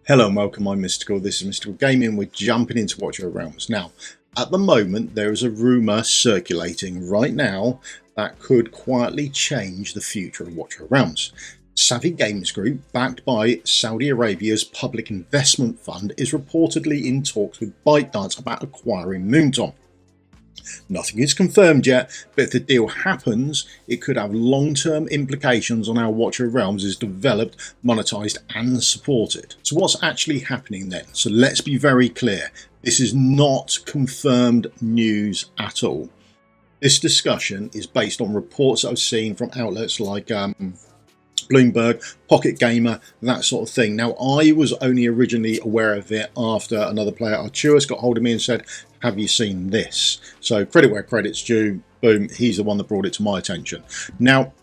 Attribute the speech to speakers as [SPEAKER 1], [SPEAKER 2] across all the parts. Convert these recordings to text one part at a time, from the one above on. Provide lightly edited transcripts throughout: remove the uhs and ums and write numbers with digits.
[SPEAKER 1] Hello and welcome, I'm Mystical. This is Mystical Gaming. We're jumping into Watch Your Realms. Now, at the moment, there is a rumour circulating right now that could quietly change the future of Watch Your Realms. Savvy Games Group, backed by Saudi Arabia's public investment fund, is reportedly in talks with ByteDance about acquiring Moonton. Nothing is confirmed yet, but if the deal happens, it could have long-term implications on how Watch Your Realms is developed, monetized and supported. So what's actually happening then? So let's be very clear. This is not confirmed news at all. This discussion is based on reports I've seen from outlets like Bloomberg, Pocket Gamer, that sort of thing. Now, I was only originally aware of it after another player, Artuous, got hold of me and said, have you seen this? So credit where credit's due. Boom, he's the one that brought it to my attention. Now,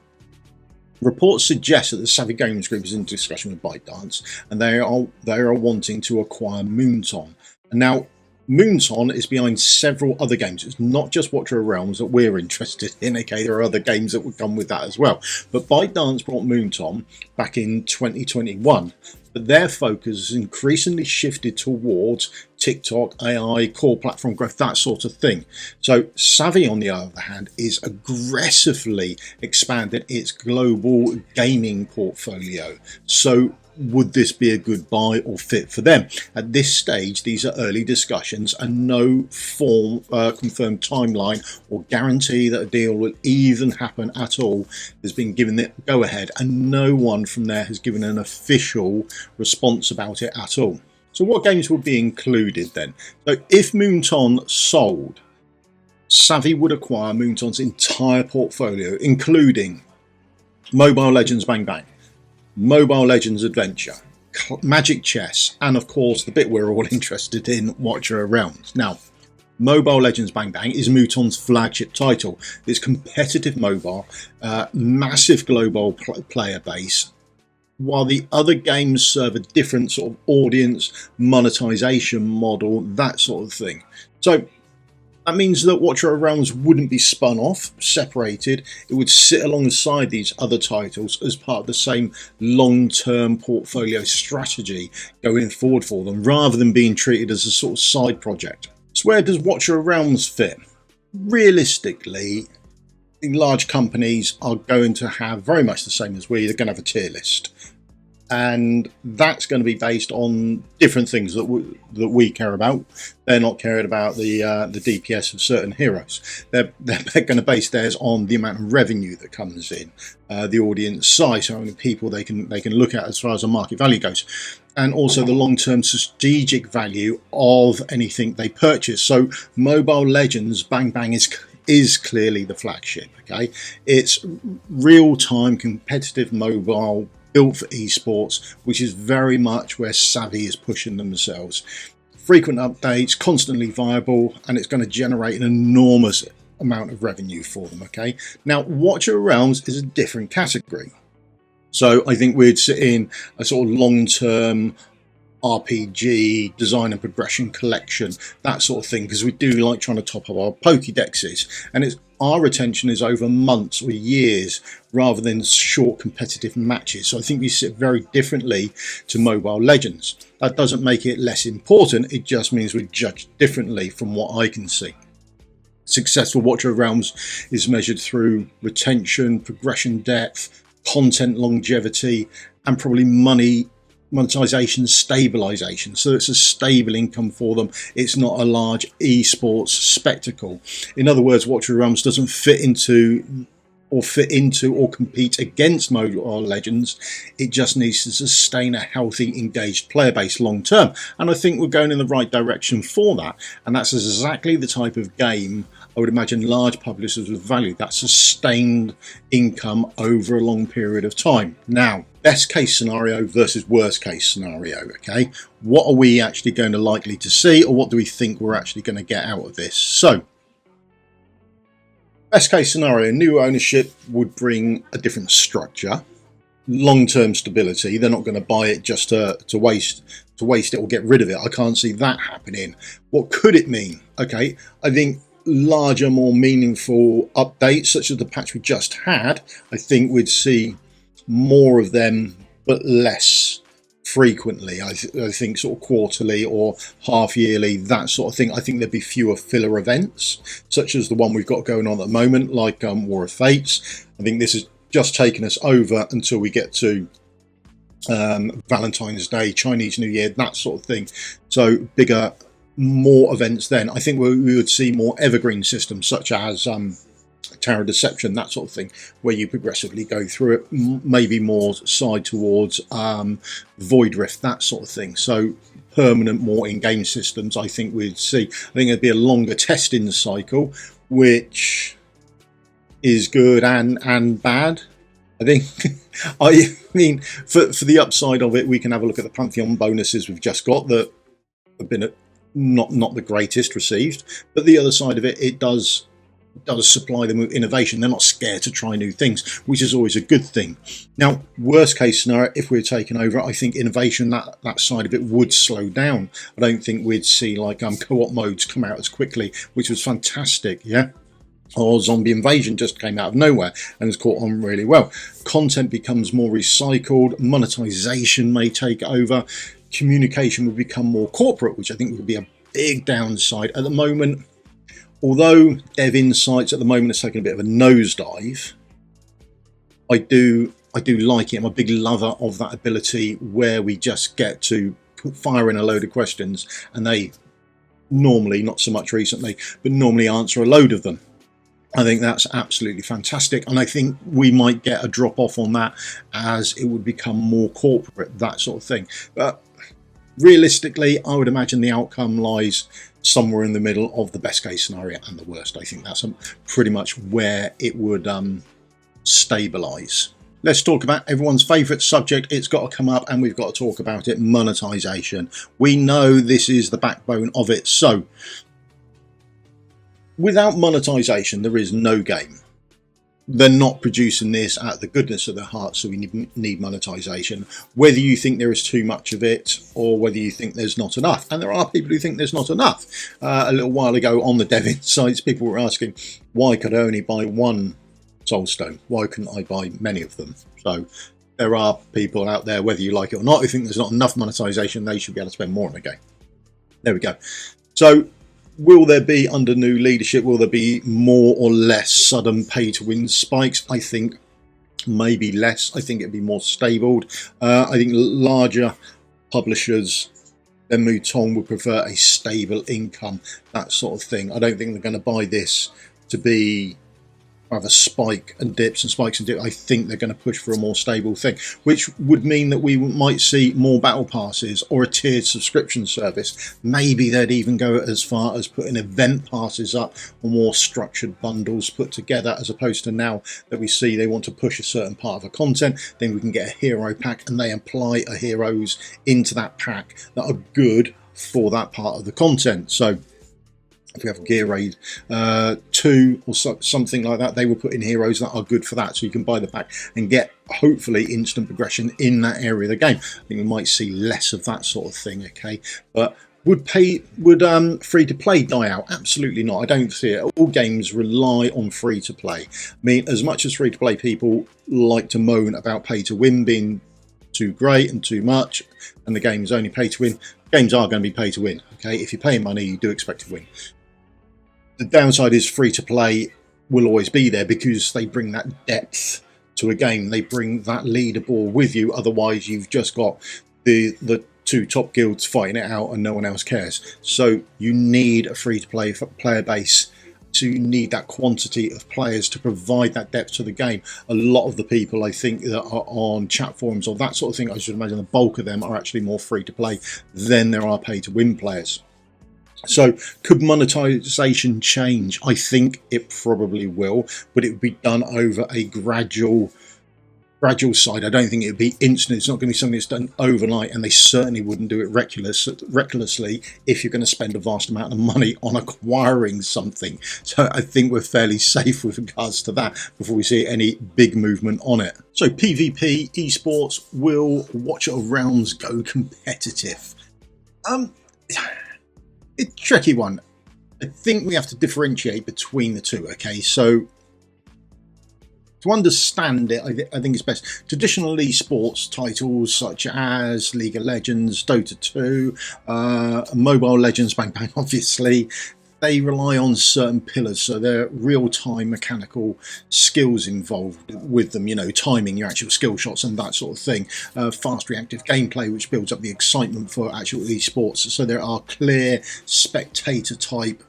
[SPEAKER 1] reports suggest that the Savvy Games Group is in discussion with ByteDance, and they are wanting to acquire Moonton. And now, Moonton is behind several other games. It's not just Watch Your Realms that we're interested in. Okay, there are other games that would come with that as well. But ByteDance brought Moonton back in 2021. But their focus has increasingly shifted towards TikTok, AI, core platform growth, that sort of thing. So Savvy, on the other hand, is aggressively expanding its global gaming portfolio. So would this be a good buy or fit for them? At this stage, these are early discussions and no confirmed timeline or guarantee that a deal will even happen at all has been given the go ahead, and no one from there has given an official response about it at all. So what games would be included then? So if Moonton sold, Savvy would acquire Moonton's entire portfolio, including Mobile Legends Bang Bang, Mobile Legends Adventure, Magic Chess, and of course the bit we're all interested in, Watch Your Realms. Now, Mobile Legends Bang Bang is Moonton's flagship title. It's competitive mobile, massive global player base, while the other games serve a different sort of audience, monetization model, that sort of thing. So that means that Watch Your Realms wouldn't be spun off, separated. It would sit alongside these other titles as part of the same long-term portfolio strategy going forward for them, rather than being treated as a sort of side project. So where does Watch Your Realms fit? Realistically, large companies are going to have very much the same as we. They're going to have a tier list. And that's going to be based on different things that we care about. They're not caring about the DPS of certain heroes. They're going to base theirs on the amount of revenue that comes in, the audience size, how many people they can look at as far as the market value goes, and also the long-term strategic value of anything they purchase. So Mobile Legends Bang Bang is clearly the flagship. Okay, it's real-time competitive mobile, built for esports, which is very much where Savvy is pushing themselves. Frequent updates, constantly viable, and it's going to generate an enormous amount of revenue for them. Okay, now Watch Your Realms is a different category. So I think we'd sit in a sort of long-term RPG, design and progression collection, that sort of thing, because we do like trying to top up our Pokédexes, and our retention is over months or years rather than short competitive matches. So I think we sit very differently to Mobile Legends. That doesn't make it less important, it just means we're judged differently from what I can see. Successful Watch Your Realms is measured through retention, progression depth, content longevity, and probably monetization stabilization. So it's a stable income for them. It's not a large esports spectacle. In other words, Watch Your Realms doesn't fit into or compete against Mobile Legends. It just needs to sustain a healthy, engaged player base long term. And I think we're going in the right direction for that. And that's exactly the type of game I would imagine large publishers would value, that sustained income over a long period of time. Now, best case scenario versus worst case scenario, okay? What are we actually going to likely to see, or what do we think we're actually going to get out of this? So, best case scenario, new ownership would bring a different structure, long-term stability. They're not going to buy it just to waste it or get rid of it. I can't see that happening. What could it mean? Okay, I think larger, more meaningful updates such as the patch we just had. I think we'd see more of them, but less frequently. I think sort of quarterly or half yearly, that sort of thing. I think there'd be fewer filler events, such as the one we've got going on at the moment, like War of Fates. I think this has just taken us over until we get to Valentine's Day, Chinese New Year, that sort of thing. So bigger, more events then. I think we would see more evergreen systems, such as Tower of Deception, that sort of thing, where you progressively go through it, maybe more side towards Void Rift, that sort of thing. So permanent, more in-game systems, I think we'd see. I think it'd be a longer testing cycle, which is good and bad. I think, I mean, for the upside of it, we can have a look at the Pantheon bonuses we've just got that have been not the greatest received, but the other side of it, it does supply them with innovation. They're not scared to try new things, which is always a good thing. Now, worst case scenario, if we're taken over, I think innovation, that side of it would slow down. I don't think we'd see like co-op modes come out as quickly, which was fantastic, yeah? Or Zombie Invasion just came out of nowhere and has caught on really well. Content becomes more recycled, monetization may take over, communication would become more corporate, which I think would be a big downside. At the moment, although Dev Insights at the moment is taking a bit of a nosedive, I do like it. I'm a big lover of that ability where we just get to fire in a load of questions and they normally, not so much recently, but normally answer a load of them. I think that's absolutely fantastic, and I think we might get a drop off on that as it would become more corporate, that sort of thing. But realistically, I would imagine the outcome lies somewhere in the middle of the best case scenario and the worst. I think that's pretty much where it would stabilize. Let's talk about everyone's favourite subject. It's got to come up and we've got to talk about it, monetization. We know this is the backbone of it. So without monetization, there is no game. They're not producing this out of the goodness of their heart, so we need monetization. Whether you think there is too much of it or whether you think there's not enough. And there are people who think there's not enough. A little while ago on the Dev Insights, people were asking, why could I only buy one Soulstone? Why couldn't I buy many of them? So there are people out there, whether you like it or not, who think there's not enough monetization. They should be able to spend more on the game. There we go. So will there be, under new leadership, will there be more or less sudden pay-to-win spikes? I think maybe less. I think it'd be more stable. I think larger publishers than Moonton would prefer a stable income, that sort of thing. I don't think they're going to buy this to be have a spike and dips and spikes and dips. I think they're going to push for a more stable thing, which would mean that we might see more battle passes or a tiered subscription service. Maybe they'd even go as far as putting event passes up or more structured bundles put together, as opposed to now that we see they want to push a certain part of a content, then we can get a hero pack and they apply a heroes into that pack that are good for that part of the content. So if we have a Gear Raid 2 or something like that, they will put in heroes that are good for that, so you can buy the pack and get hopefully instant progression in that area of the game. I think we might see less of that sort of thing, okay? But would free-to-play die out? Absolutely not. I don't see it. All games rely on free-to-play. I mean, as much as free-to-play people like to moan about pay-to-win being too great and too much, and the game is only pay-to-win, games are going to be pay-to-win, okay? If you're paying money, you do expect to win. The downside is free-to-play will always be there because they bring that depth to a game. They bring that leaderboard with you. Otherwise, you've just got the two top guilds fighting it out and no one else cares. So you need a free-to-play player base. So you need that quantity of players to provide that depth to the game. A lot of the people, I think, that are on chat forums or that sort of thing, I should imagine the bulk of them are actually more free-to-play than there are pay-to-win players. So could monetization change? I think it probably will, but it would be done over a gradual side. I don't think it would be instant. It's not going to be something that's done overnight, and they certainly wouldn't do it recklessly if you're going to spend a vast amount of money on acquiring something. So I think we're fairly safe with regards to that before we see any big movement on it. So PvP esports, will Watcher of Realms go competitive? It's a tricky one. I think we have to differentiate between the two, okay? So to understand it, I think it's best. Traditional esports titles such as League of Legends, Dota 2, Mobile Legends, Bang Bang, obviously, they rely on certain pillars, so there are real-time mechanical skills involved with them, you know, timing your actual skill shots and that sort of thing. Fast reactive gameplay, which builds up the excitement for actual esports. So there are clear spectator-type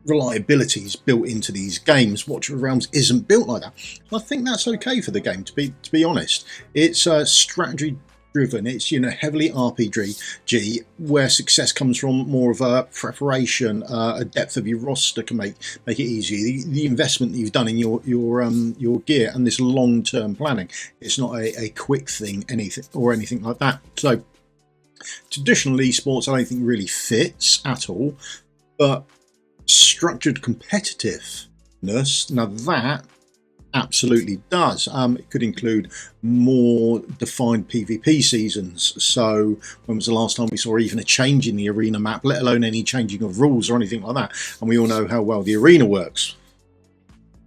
[SPEAKER 1] reliabilities built into these games. Watcher of Realms isn't built like that. I think that's okay for the game, to be honest. It's strategy driven. It's, you know, heavily RPG, where success comes from more of a preparation, a depth of your roster can make it easy. The investment that you've done in your gear and this long-term planning. It's not a quick thing, anything like that. So traditional esports, I don't think really fits at all, but structured competitiveness, now that absolutely does. It could include more defined PvP seasons. So when was the last time we saw even a change in the arena map, let alone any changing of rules or anything like that? And we all know how well the arena works.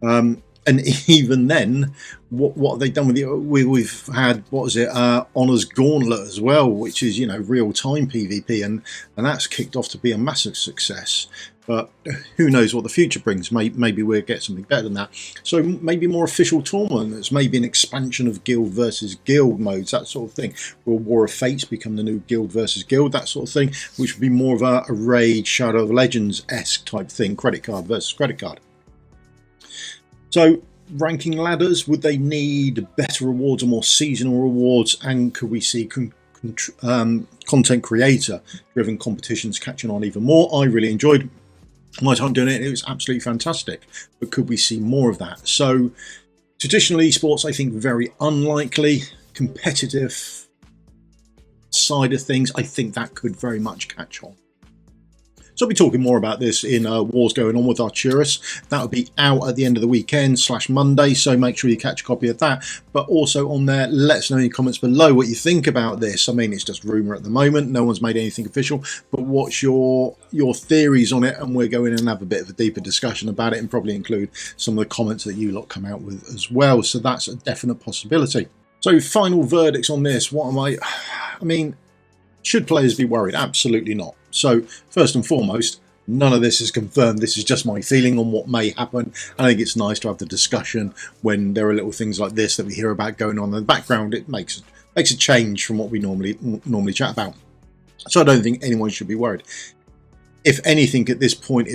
[SPEAKER 1] And even then, what have they done with it? We've had, what was it, Honour's Gauntlet as well, which is, you know, real-time PvP, and that's kicked off to be a massive success. But who knows what the future brings? Maybe we'll get something better than that. So maybe more official tournaments, maybe an expansion of guild versus guild modes, that sort of thing. Will War of Fates become the new guild versus guild, that sort of thing, which would be more of a Raid, Shadow of Legends-esque type thing, credit card versus credit card. So ranking ladders, would they need better rewards or more seasonal rewards? And could we see content creator driven competitions catching on even more? I really enjoyed my time doing it. It was absolutely fantastic, but could we see more of that? So traditional esports, I think very unlikely. Competitive side of things, I think that could very much catch on. So I'll be talking more about this in Wars Going On with Arcturus. That will be out at the end of the weekend / Monday, so make sure you catch a copy of that. But also on there, let us know in the comments below what you think about this. I mean, it's just rumour at the moment. No one's made anything official. But what's your theories on it? And we're going in and have a bit of a deeper discussion about it, and probably include some of the comments that you lot come out with as well. So that's a definite possibility. So final verdicts on this. What am I mean, should players be worried? Absolutely not. So first and foremost, none of this is confirmed. This is just my feeling on what may happen. I think it's nice to have the discussion when there are little things like this that we hear about going on in the background. It makes a change from what we normally chat about. So I don't think anyone should be worried. If anything, at this point,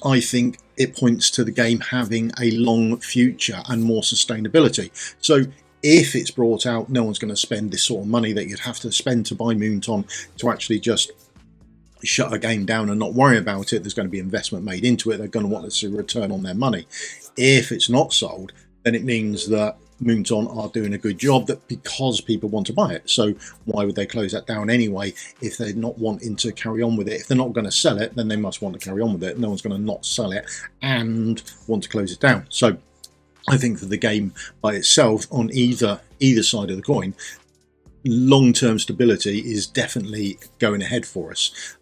[SPEAKER 1] I think it points to the game having a long future and more sustainability. So if it's brought out, no one's going to spend this sort of money that you'd have to spend to buy Moonton to actually just shut a game down and not worry about it. There's going to be investment made into it. They're going to want to see a return on their money. If it's not sold, then it means that Moonton are doing a good job, that because people want to buy it. So why would they close that down anyway if they're not wanting to carry on with it? If they're not going to sell it, then they must want to carry on with it. No one's going to not sell it and want to close it down. So I think for the game by itself, on either side of the coin, long-term stability is definitely going ahead for us.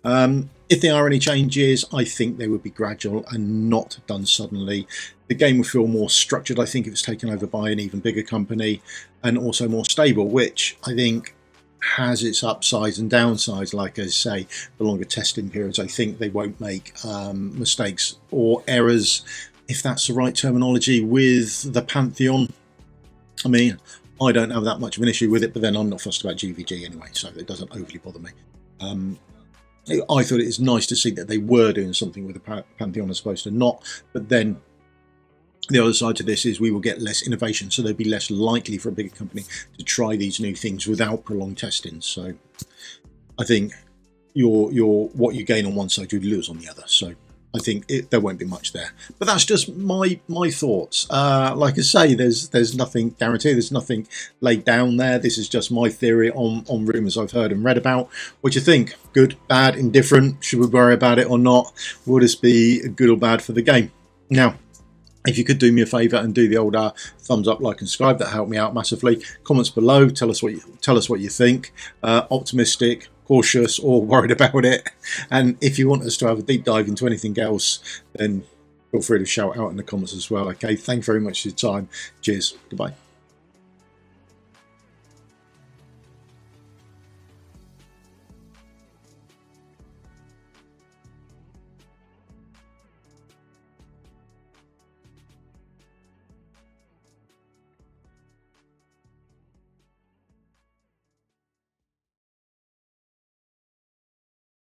[SPEAKER 1] If there are any changes, I think they would be gradual and not done suddenly. The game would feel more structured, I think, if it's taken over by an even bigger company, and also more stable, which I think has its upsides and downsides. Like I say, the longer testing periods, I think they won't make mistakes or errors, if that's the right terminology, with the Pantheon. I mean, I don't have that much of an issue with it, but then I'm not fussed about GVG anyway, so it doesn't overly bother me. I thought it was nice to see that they were doing something with the Pantheon as opposed to not, but then the other side to this is we will get less innovation, so they'd be less likely for a bigger company to try these new things without prolonged testing. So I think what you gain on one side, you lose on the other. So I think there won't be much there, but that's just my thoughts. Like I say, there's nothing guaranteed, there's nothing laid down there. This is just my theory on rumours I've heard and read about. What do you think? Good, bad, indifferent? Should we worry about it or not? Will this be good or bad for the game? Now, if you could do me a favour and do the old thumbs up, like and subscribe, that helped me out massively. Comments below, tell us what you think. Optimistic, cautious, or worried about it. And if you want us to have a deep dive into anything else, then feel free to shout out in the comments as well. Okay, thank you very much for your time. Cheers. Goodbye.